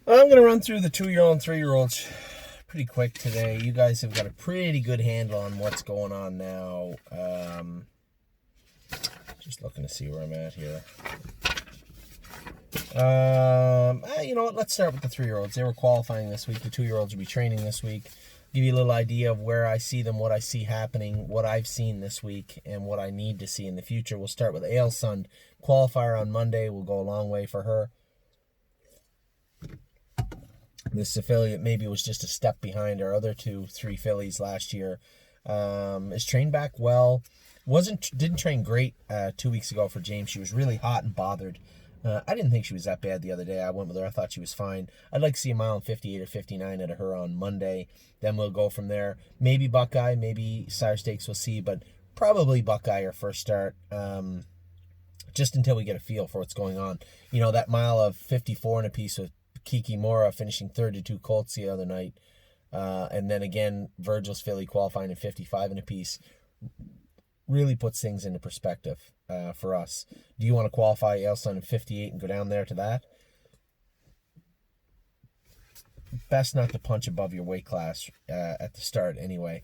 I'm going to run through the 2-year-old and 3-year-olds pretty quick today. You guys have got a pretty good handle on what's going on now. Just looking to see where I'm at here. You know what? Let's start with the 3-year-olds. They were qualifying this week. The 2-year-olds will be training this week. Give you a little idea of where I see them, what I see happening, what I've seen this week, and what I need to see in the future. We'll start with Ailsund. Qualifier on Monday will go a long way for her. This affiliate maybe was just a step behind our other 3 fillies last year. Is trained back well. Didn't train great 2 weeks ago for James. She was really hot and bothered. I didn't think she was that bad the other day. I went with her. I thought she was fine. I'd like to see a mile and 58 or 59 out of her on Monday. Then we'll go from there. Maybe Buckeye, maybe Sire Stakes, we'll see. But probably Buckeye her first start. Just until we get a feel for what's going on. You know, that mile of 54 and a piece with Kiki Mora finishing third to 2 Colts the other night. And then again, Virgil's filly qualifying in 55 and a piece really puts things into perspective for us. Do you want to qualify Ailsund in 58 and go down there to that? Best not to punch above your weight class at the start anyway.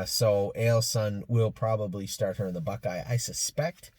So Ailsund will probably start her in the Buckeye, I suspect.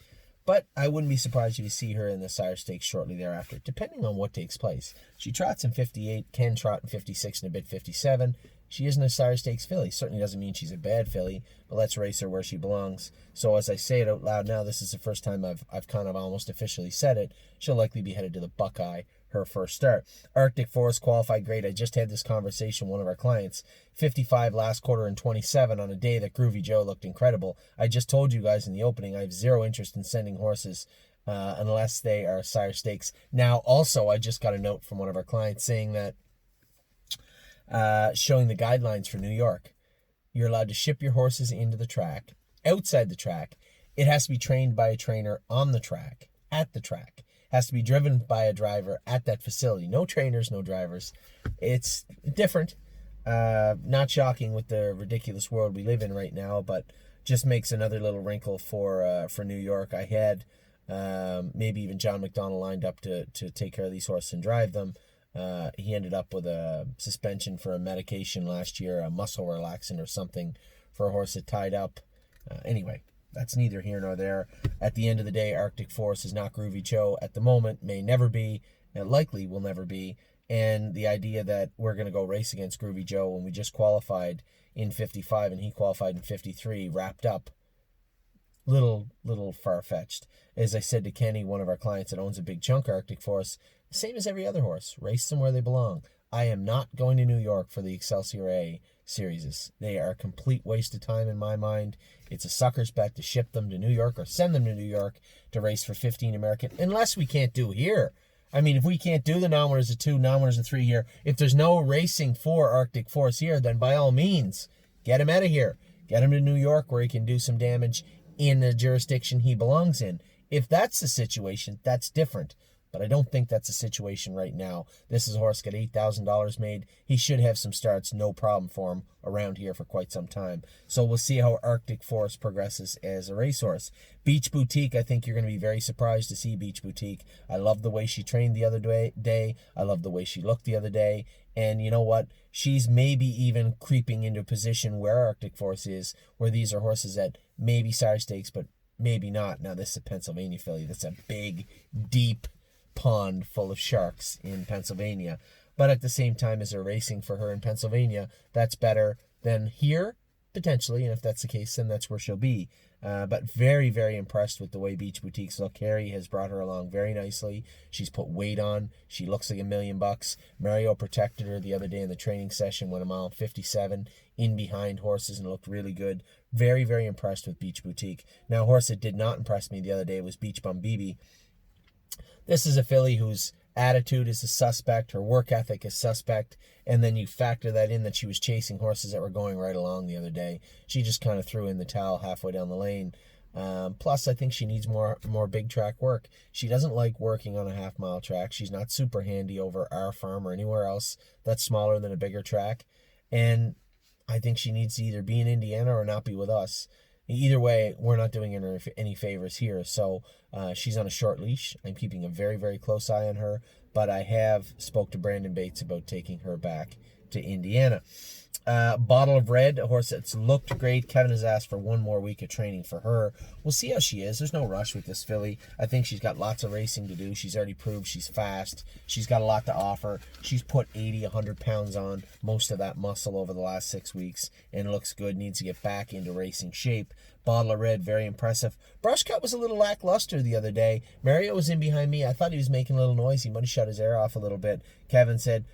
But I wouldn't be surprised if you see her in the Sire Stakes shortly thereafter, depending on what takes place. She trots in 58, can trot in 56 and a bit 57. She isn't a Sire Stakes filly. Certainly doesn't mean she's a bad filly, but let's race her where she belongs. So as I say it out loud now, this is the first time I've kind of almost officially said it. She'll likely be headed to the Buckeye, her first start. Arctic Forest qualified great. I just had this conversation with one of our clients. 55 last quarter and 27 on a day that Groovy Joe looked incredible. I just told you guys in the opening I have zero interest in sending horses unless they are Sire Stakes. Now, also, I just got a note from one of our clients saying that showing the guidelines for New York. You're allowed to ship your horses into the track. Outside the track, it has to be trained by a trainer on the track, at the track. Has to be driven by a driver at that facility. No trainers, no drivers. It's different. Not shocking with the ridiculous world we live in right now, but just makes another little wrinkle for New York. I had maybe even John McDonald lined up to take care of these horses and drive them. He ended up with a suspension for a medication last year, a muscle relaxant or something for a horse that tied up. Anyway, that's neither here nor there. At the end of the day, Arctic Forest is not Groovy Joe at the moment, may never be, and likely will never be. And the idea that we're going to go race against Groovy Joe when we just qualified in 55 and he qualified in 53, wrapped up, little far-fetched. As I said to Kenny, one of our clients that owns a big chunk of Arctic Forest, same as every other horse, race them where they belong. I am not going to New York for the Excelsior A series. They are a complete waste of time in my mind. It's a sucker's bet to ship them to New York or send them to New York to race for 15 American, unless we can't do here. I mean, if we can't do the non-winners of 2, non-winners of 3 here, if there's no racing for Arctic Forest here, then by all means, get him out of here. Get him to New York where he can do some damage in the jurisdiction he belongs in. If that's the situation, that's different. But I don't think that's a situation right now. This is a horse got $8,000 made. He should have some starts, no problem for him around here for quite some time. So we'll see how Arctic Forest progresses as a racehorse. Beach Boutique, I think you're going to be very surprised to see Beach Boutique. I love the way she trained the other day. I love the way she looked the other day. And you know what? She's maybe even creeping into a position where Arctic Forest is, where these are horses that maybe Sire Stakes, but maybe not. Now, this is a Pennsylvania filly. That's a big, deep pond full of sharks in Pennsylvania. But at the same time as they're racing for her in Pennsylvania, that's better than here, potentially. And if that's the case, then that's where she'll be. But very, very impressed with the way Beach Boutique's look. Harry has brought her along very nicely. She's put weight on. She looks like $1 million. Mario protected her the other day in the training session, went a mile 57 in behind horses and looked really good. Very, very impressed with Beach Boutique. Now, a horse that did not impress me the other day was Beach Bum Bibi. This is a filly whose attitude is a suspect, her work ethic is suspect, and then you factor that in that she was chasing horses that were going right along the other day. She just kind of threw in the towel halfway down the lane. Plus, I think she needs more big track work. She doesn't like working on a half-mile track. She's not super handy over our farm or anywhere else that's smaller than a bigger track. And I think she needs to either be in Indiana or not be with us. Either way, we're not doing her any favors here. So she's on a short leash. I'm keeping a very, very close eye on her. but I have spoke to Brandon Bates about taking her back to Indiana. Bottle of Red, a horse that's looked great. Kevin has asked for one more week of training for her. We'll see how she is. There's no rush with this filly. I think she's got lots of racing to do. She's already proved she's fast. She's got a lot to offer. She's put 80, 100 pounds on, most of that muscle over the last 6 weeks, and looks good. Needs to get back into racing shape. Bottle of Red, very impressive. Brushcut was a little lackluster the other day. Mario was in behind me. I thought he was making a little noise. He might have shut his air off a little bit. Kevin said,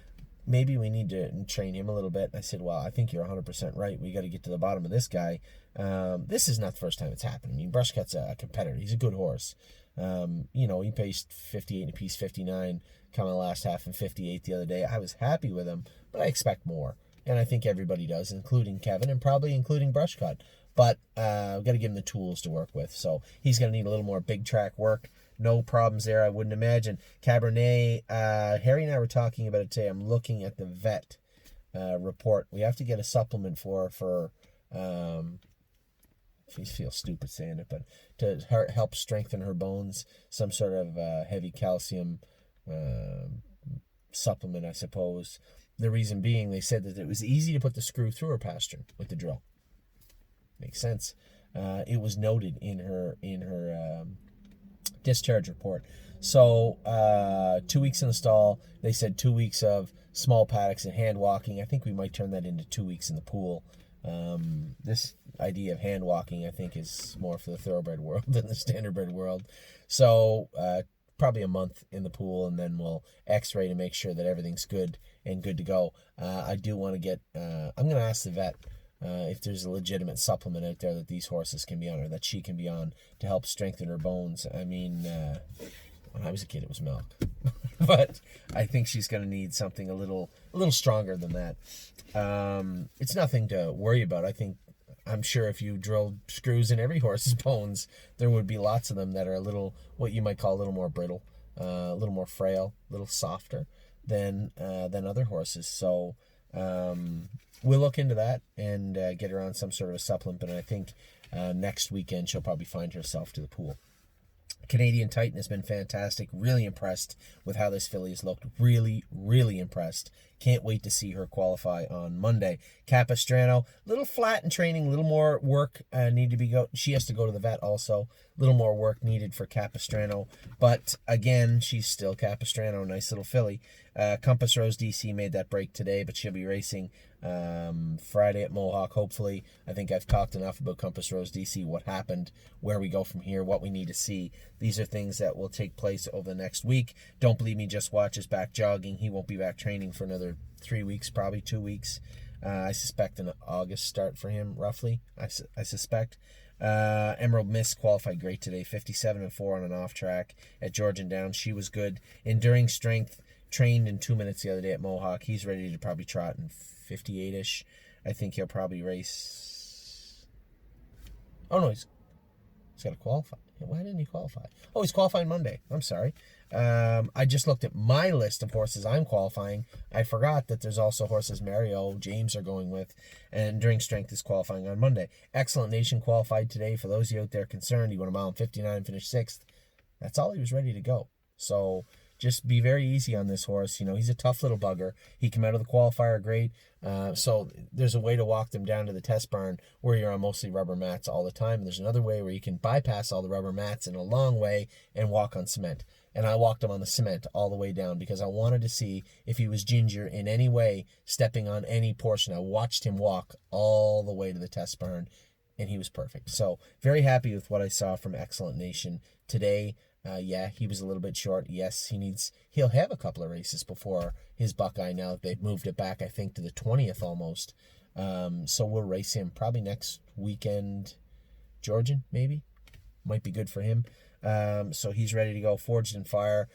maybe we need to train him a little bit. I said, well, I think you're 100% right. We got to get to the bottom of this guy. This is not the first time it's happened. I mean, Brushcut's a competitor. He's a good horse. He paced 58 and a piece, 59, coming the last half, and 58 the other day. I was happy with him, but I expect more. And I think everybody does, including Kevin and probably including Brushcut. But we've got to give him the tools to work with. So he's going to need a little more big track work. No problems there, I wouldn't imagine. Cabernet, Harry and I were talking about it today. I'm looking at the vet report. We have to get a supplement for she feels stupid saying it, but to help strengthen her bones, some sort of heavy calcium supplement, I suppose. The reason being, they said that it was easy to put the screw through her pastern with the drill. Makes sense. It was noted in her discharge report. So 2 weeks in the stall. They said 2 weeks of small paddocks and hand walking. I think we might turn that into 2 weeks in the pool. This idea of hand walking, I think, is more for the thoroughbred world than the standardbred world. So probably a month in the pool, and then we'll x-ray to make sure that everything's good and good to go. I do want to get, I'm going to ask the vet if there's a legitimate supplement out there that these horses can be on, or that she can be on, to help strengthen her bones. I mean, when I was a kid, it was milk. But I think she's going to need something a little stronger than that. It's nothing to worry about. I'm sure if you drilled screws in every horse's bones, there would be lots of them that are a little, what you might call a little more brittle, a little more frail, a little softer than other horses. So we'll look into that and get her on some sort of a supplement. And I think next weekend she'll probably find herself to the pool. Canadian Titan has been fantastic. Really impressed with how this filly has looked. Really, really impressed. Can't wait to see her qualify on Monday. Capistrano, little flat in training, little more work need to be she has to go to the vet also. Little more work needed for Capistrano, but again, she's still Capistrano. Nice little filly. Compass Rose DC made that break today, but she'll be racing Friday at Mohawk, hopefully. I think I've talked enough about Compass Rose DC, what happened, where we go from here, what we need to see. These are things that will take place over the next week. Don't believe me, just watch is back jogging. He won't be back training for another 3 weeks, probably 2 weeks. I suspect an August start for him, roughly, I suspect. Emerald Mist qualified great today, 57-4 on an off track at Georgian Downs. She was good. Enduring Strength trained in 2 minutes the other day at Mohawk. He's ready to probably trot in 58-ish. I think he'll probably race. Oh no, he's got to qualify. Why didn't he qualify? Oh, he's qualifying Monday. I'm sorry. I just looked at my list of horses I'm qualifying. I forgot that there's also horses Mario, James are going with, and Enduring Strength is qualifying on Monday. Excellent Nation qualified today. For those of you out there concerned, he went a mile and 59 and finished 6th. That's all he was ready to go. So just be very easy on this horse. You know, he's a tough little bugger. He came out of the qualifier great. So there's a way to walk them down to the test barn where you're on mostly rubber mats all the time. And there's another way where you can bypass all the rubber mats in a long way and walk on cement. And I walked him on the cement all the way down because I wanted to see if he was ginger in any way, stepping on any portion. I watched him walk all the way to the test barn, and he was perfect. So very happy with what I saw from Excellent Nation today. Yeah, he was a little bit short. Yes, he'll have a couple of races before his Buckeye now that they've moved it back, I think, to the 20th almost. So we'll race him probably next weekend. Georgian, maybe. Might be good for him. So he's ready to go. Forged in Fire.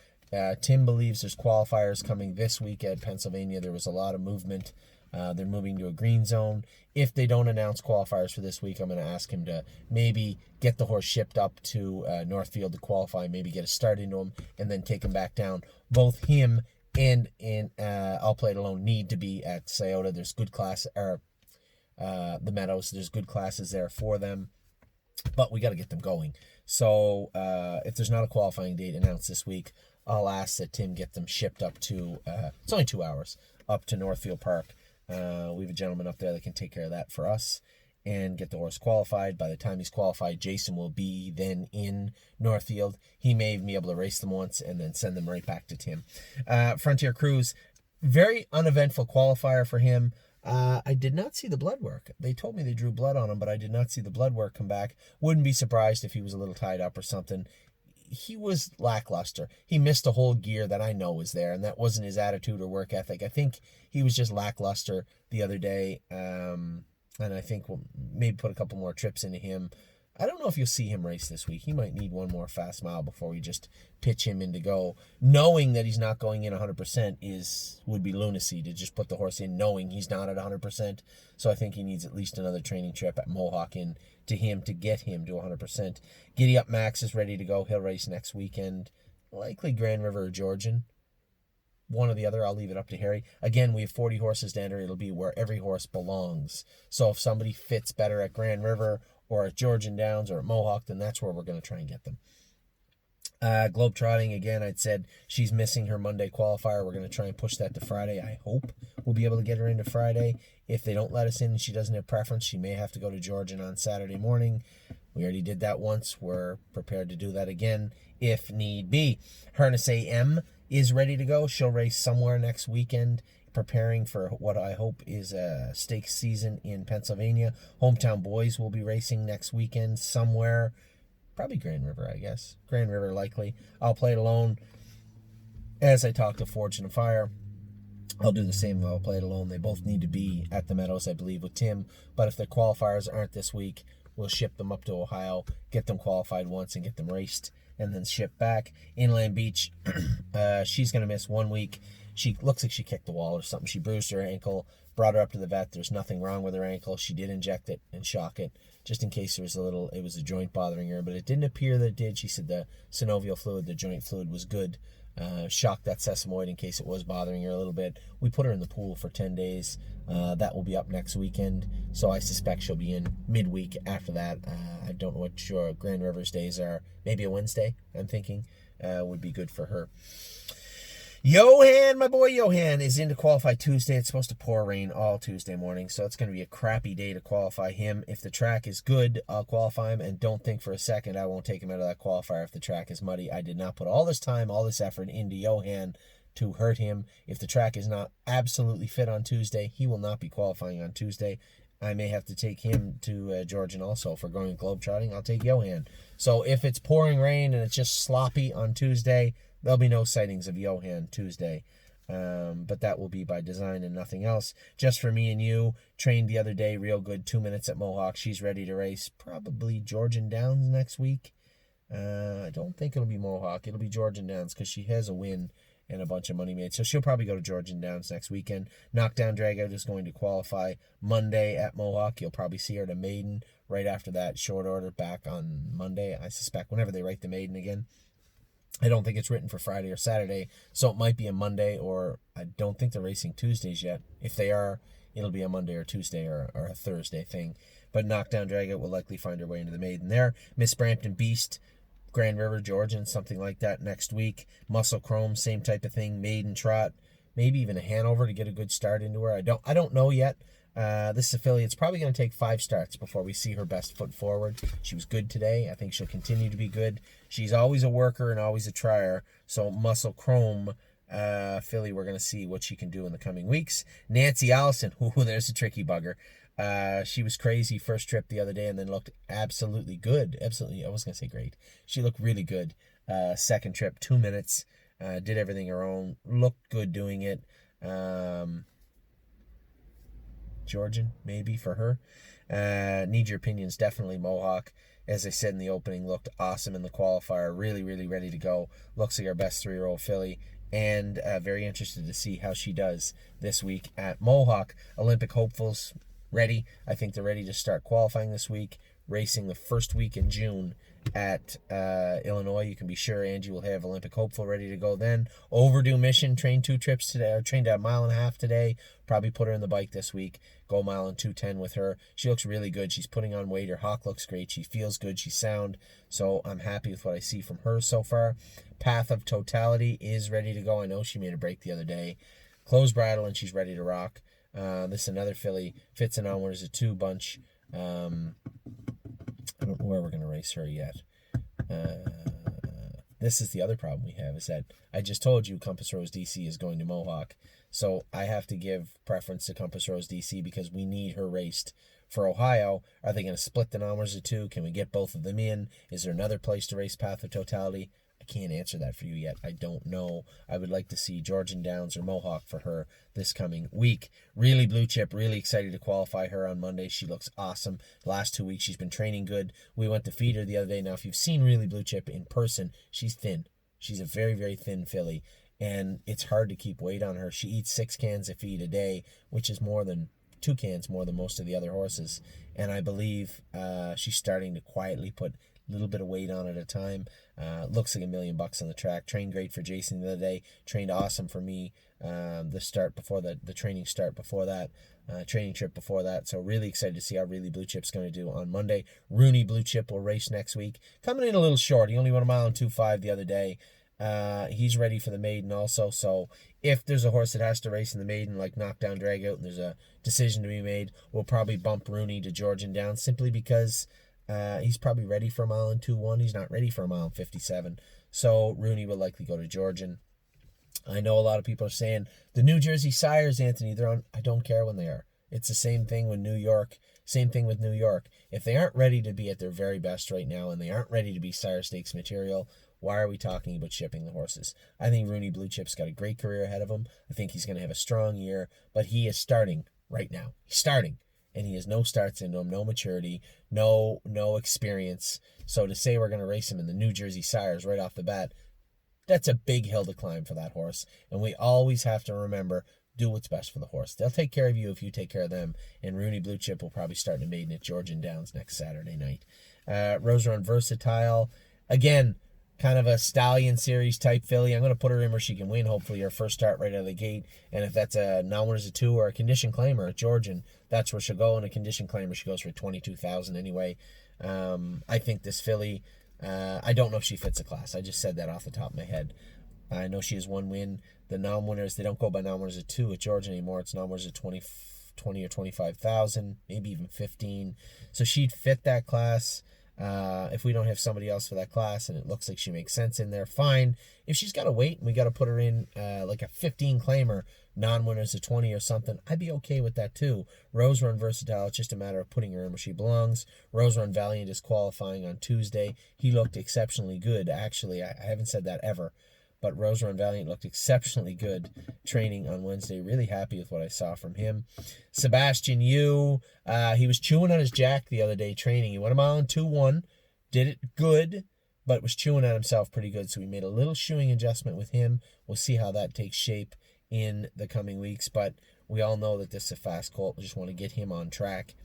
Tim believes there's qualifiers coming this week at Pennsylvania. There was a lot of movement. They're moving to a green zone. If they don't announce qualifiers for this week, I'm going to ask him to maybe get the horse shipped up to Northfield to qualify, maybe get a start into him, and then take him back down. Both him and I'll Play It Alone need to be at Scioto. There's good class, or the Meadows. There's good classes there for them, but we got to get them going. So if there's not a qualifying date announced this week, I'll ask that Tim get them shipped up to, it's only 2 hours, up to Northfield Park. We have a gentleman up there that can take care of that for us and get the horse qualified. By the time he's qualified, Jason will be then in Northfield. He may even be able to race them once and then send them right back to Tim. Frontier Cruise, very uneventful qualifier for him. I did not see the blood work. They told me they drew blood on him, but I did not see the blood work come back. Wouldn't be surprised if he was a little tied up or something. He was lackluster. He missed a whole gear that I know was there, and that wasn't his attitude or work ethic. I think he was just lackluster the other day, and I think we'll maybe put a couple more trips into him. I don't know if you'll see him race this week. He might need one more fast mile before we just pitch him in to go. Knowing that he's not going in 100% would be lunacy to just put the horse in knowing he's not at 100%. So I think he needs at least another training trip at Mohawk in to him to get him to 100%. Giddy Up Max is ready to go. He'll race next weekend. Likely Grand River or Georgian. One or the other, I'll leave it up to Harry. Again, we have 40 horses to enter. It'll be where every horse belongs. So if somebody fits better at Grand River or at Georgian Downs or at Mohawk, then that's where we're going to try and get them. Globetrotting, again, I'd said she's missing her Monday qualifier. We're going to try and push that to Friday. I hope we'll be able to get her into Friday. If they don't let us in and she doesn't have preference, she may have to go to Georgian on Saturday morning. We already did that once. We're prepared to do that again if need be. Harness AM is ready to go. She'll race somewhere next weekend, preparing for what I hope is a stakes season in Pennsylvania. Hometown Boys will be racing next weekend somewhere. Probably Grand River, I guess. Grand River, likely. I'll play it alone. As I talk to Fortune and Fire, I'll do the same. I'll play it alone. They both need to be at the Meadows, I believe, with Tim. But if their qualifiers aren't this week, we'll ship them up to Ohio, get them qualified once, and get them raced, and then ship back. Inland Beach, she's going to miss 1 week. She looks like she kicked the wall or something. She bruised her ankle, brought her up to the vet. There's nothing wrong with her ankle. She did inject it and shock it, just in case there was it was a joint bothering her, but it didn't appear that it did. She said the synovial fluid, the joint fluid, was good. Shocked that sesamoid in case it was bothering her a little bit. We put her in the pool for 10 days. That will be up next weekend, so I suspect she'll be in midweek after that. I don't know what your Grand Rivers days are. Maybe a Wednesday, I'm thinking, would be good for her. Johan, my boy Johan, is in to qualify Tuesday. It's supposed to pour rain all Tuesday morning, so it's going to be a crappy day to qualify him. If the track is good, I'll qualify him, and don't think for a second I won't take him out of that qualifier if the track is muddy. I did not put all this time, all this effort into Johan to hurt him. If the track is not absolutely fit on Tuesday, he will not be qualifying on Tuesday. I may have to take him to Georgian also for going globetrotting. I'll take Johan. So if it's pouring rain and it's just sloppy on Tuesday, there'll be no sightings of Johan Tuesday. But that will be by design and nothing else. Just for me and you, trained the other day, real good, 2 minutes at Mohawk. She's ready to race probably Georgian Downs next week. I don't think it'll be Mohawk. It'll be Georgian Downs because she has a win and a bunch of money made. So she'll probably go to Georgian Downs next weekend. Knockdown Dragout is going to qualify Monday at Mohawk. You'll probably see her at a maiden right after that. Short order back on Monday, I suspect, whenever they write the maiden again. I don't think it's written for Friday or Saturday, so it might be a Monday, or I don't think they're racing Tuesdays yet. If they are, it'll be a Monday or Tuesday or a Thursday thing. But Knockdown Dragout will likely find her way into the maiden there. Miss Brampton Beast, Grand River, Georgian, something like that next week. Muscle Chrome, same type of thing. Maiden Trot, maybe even a Hanover to get a good start into her. I don't know yet. This affiliate's probably going to take 5 starts before we see her best foot forward. She was good today. I think she'll continue to be good. She's always a worker and always a trier. So Muscle Chrome filly, we're going to see what she can do in the coming weeks. Nancy Allison, there's a tricky bugger. She was crazy first trip the other day and then looked absolutely good. Absolutely, I was going to say great. She looked really good. Second trip, 2 minutes. Did everything her own. Looked good doing it. Georgian, maybe, for her. Need your opinions, definitely Mohawk. As I said in the opening, looked awesome in the qualifier. Really, really ready to go. Looks like our best 3-year-old filly. And very interested to see how she does this week at Mohawk. Olympic hopefuls, ready. I think they're ready to start qualifying this week. Racing the first week in June at Illinois. You can be sure Angie will have Olympic hopeful ready to go then. Overdue mission, trained 2 trips today, or trained a 1.5 miles today. Probably put her in the bike this week. Go 1 mile and 2:10 with her. She looks really good. She's putting on weight. Her hock looks great. She feels good. She's sound. So I'm happy with what I see from her so far. Path of Totality is ready to go. I know she made a break the other day. Close bridle and she's ready to rock. This is another filly. Fits and Onwards, a 2 bunch. I don't know where we're going to race her yet. This is the other problem we have, is that I just told you Compass Rose DC is going to Mohawk. So I have to give preference to Compass Rose DC because we need her raced for Ohio. Are they going to split the numbers of 2? Can we get both of them in? Is there another place to race Path of Totality? I can't answer that for you yet. I don't know. I would like to see Georgian Downs or Mohawk for her this coming week. Really blue chip, really excited to qualify her on Monday. She looks awesome. The last 2 weeks she's been training good. We went to feed her the other day. Now, if you've seen Really Blue Chip in person, she's thin. She's a very, very thin filly, and it's hard to keep weight on her. She eats 6 cans of feed a day, which is more than 2 cans more than most of the other horses. And I believe she's starting to quietly put a little bit of weight on at a time. Looks like $1 million on the track. Trained great for Jason the other day. Trained awesome for me the start before the training start before that. Training trip before that. So really excited to see how Really Blue Chip's going to do on Monday. Rooney Blue Chip will race next week. Coming in a little short. He only went 1 mile and 2:5 the other day. He's ready for the maiden also. So if there's a horse that has to race in the maiden, like Knockdown Drag Out, and there's a decision to be made, we'll probably bump Rooney to Georgian Downs simply because he's probably ready for 1 mile and 2:1. He's not ready for 1 mile and 57. So Rooney will likely go to Georgian. I know a lot of people are saying the New Jersey Sires, Anthony, they're on. I don't care when they are. It's the same thing with New York. Same thing with New York. If they aren't ready to be at their very best right now and they aren't ready to be Sire Stakes material, why are we talking about shipping the horses? I think Rooney Blue Chip's got a great career ahead of him. I think he's going to have a strong year, but he is starting right now. He's starting. And he has no starts into him, no maturity, no experience. So to say we're going to race him in the New Jersey Sires right off the bat, that's a big hill to climb for that horse. And we always have to remember, do what's best for the horse. They'll take care of you if you take care of them. And Rooney Blue Chip will probably start in a maiden at Georgian Downs next Saturday night. Rose Run Versatile. Again, kind of a stallion series type filly. I'm going to put her in where she can win, hopefully, her first start right out of the gate. And if that's a non-winners of 2 or a condition claimer at Georgian, that's where she'll go. And a condition claimer, she goes for $22,000 anyway. I think this filly, I don't know if she fits a class. I just said that off the top of my head. I know she has 1 win. The non-winners, they don't go by non-winners of 2 at Georgian anymore. It's non-winners of 20 or 25,000, maybe even 15. So she'd fit that class. If we don't have somebody else for that class and it looks like she makes sense in there, fine. If she's got to wait and we got to put her in like a 15 claimer, non-winners of 20 or something, I'd be okay with that too. Rose Run Versatile, it's just a matter of putting her in where she belongs. Rose Run Valiant is qualifying on Tuesday. He looked exceptionally good. Actually, I haven't said that ever, but Rose Run Valiant looked exceptionally good training on Wednesday. Really happy with what I saw from him. Sebastian Yu, he was chewing on his jack the other day training. He went 1 mile and 2:1, did it good, but was chewing on himself pretty good. So we made a little shoeing adjustment with him. We'll see how that takes shape in the coming weeks. But we all know that this is a fast colt. We just want to get him on track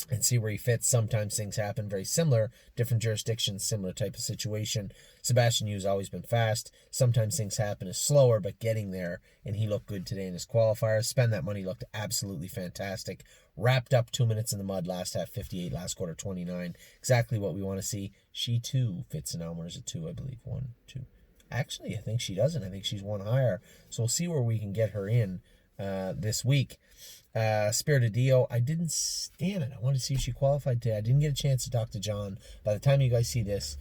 and see where he fits. Sometimes things happen very similar, different jurisdictions, similar type of situation. Sebastian Yu's always been fast. Sometimes things happen as slower, but getting there, and he looked good today in his qualifiers. Spend That Money looked absolutely fantastic. Wrapped up 2 minutes in the mud, last half 58, last quarter 29. Exactly what we want to see. She too fits in Almers at 2, I believe. 1, 2. Actually, I think she doesn't. I think she's 1 higher. So we'll see where we can get her in this week. Spirit of Dio, I didn't stand it. I wanted to see if she qualified today. I didn't get a chance to talk to John. By the time you guys see this,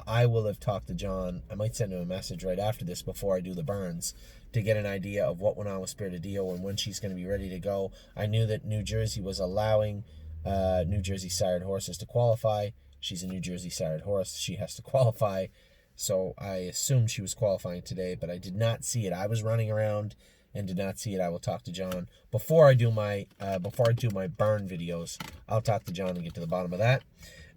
I will have talked to John. I might send him a message right after this before I do the burns to get an idea of what went on with Spirit of Dio and when she's going to be ready to go. I knew that New Jersey was allowing New Jersey sired horses to qualify. She's a New Jersey sired horse. She has to qualify. So I assumed she was qualifying today, but I did not see it. I was running around and did not see it. I will talk to John before I do my burn videos. I'll talk to John and get to the bottom of that.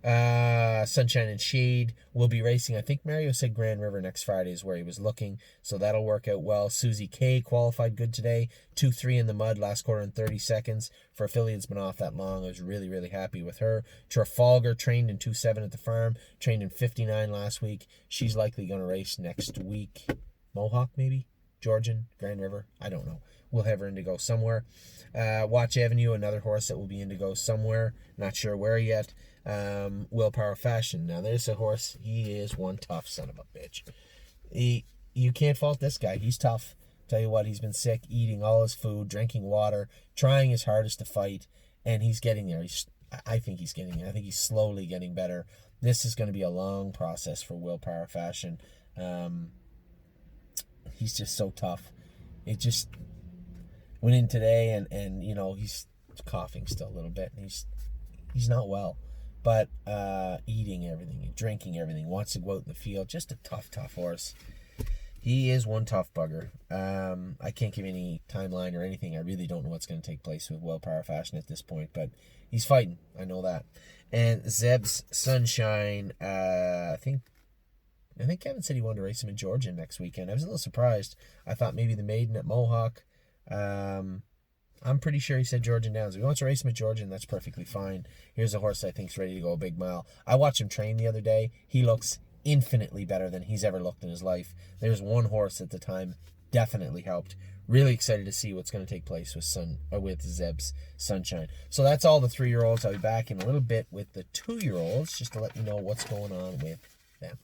Sunshine and Shade will be racing. I think Mario said Grand River next Friday is where he was looking, so that'll work out well. Susie K qualified good today, 2-3 in the mud, last quarter in 30 seconds. For a filly that's been off that long, I was really, really happy with her. Trafalgar trained in 2-7 at the farm, trained in 59 last week. She's likely going to race next week. Mohawk, maybe? Georgian, Grand River, I don't know. We'll have her Indigo somewhere. Watch Avenue, another horse that will be Indigo somewhere. Not sure where yet. Willpower Fashion. Now there's a horse. He is one tough son of a bitch. You can't fault this guy. He's tough. Tell you what, he's been sick, eating all his food, drinking water, trying his hardest to fight, and he's getting there. I think he's getting there. I think he's slowly getting better. This is going to be a long process for Willpower Fashion. He's just so tough. It just went in today, and you know, he's coughing still a little bit, and he's not well. But eating everything and drinking everything, wants to go out in the field. Just a tough horse. He is one tough bugger. I can't give any timeline or anything. I really don't know what's going to take place with Willpower Fashion at this point, but he's fighting. I know that. And Zeb's Sunshine, I think Kevin said he wanted to race him in Georgia next weekend. I was a little surprised. I thought maybe the maiden at Mohawk. I'm pretty sure he said Georgian Downs. If he wants to race him at Georgian, that's perfectly fine. Here's a horse I think is ready to go a big mile. I watched him train the other day. He looks infinitely better than he's ever looked in his life. There's one horse at the time definitely helped. Really excited to see what's going to take place with Zeb's Sunshine. So that's all the 3-year-olds. I'll be back in a little bit with the 2-year-olds just to let you know what's going on with them.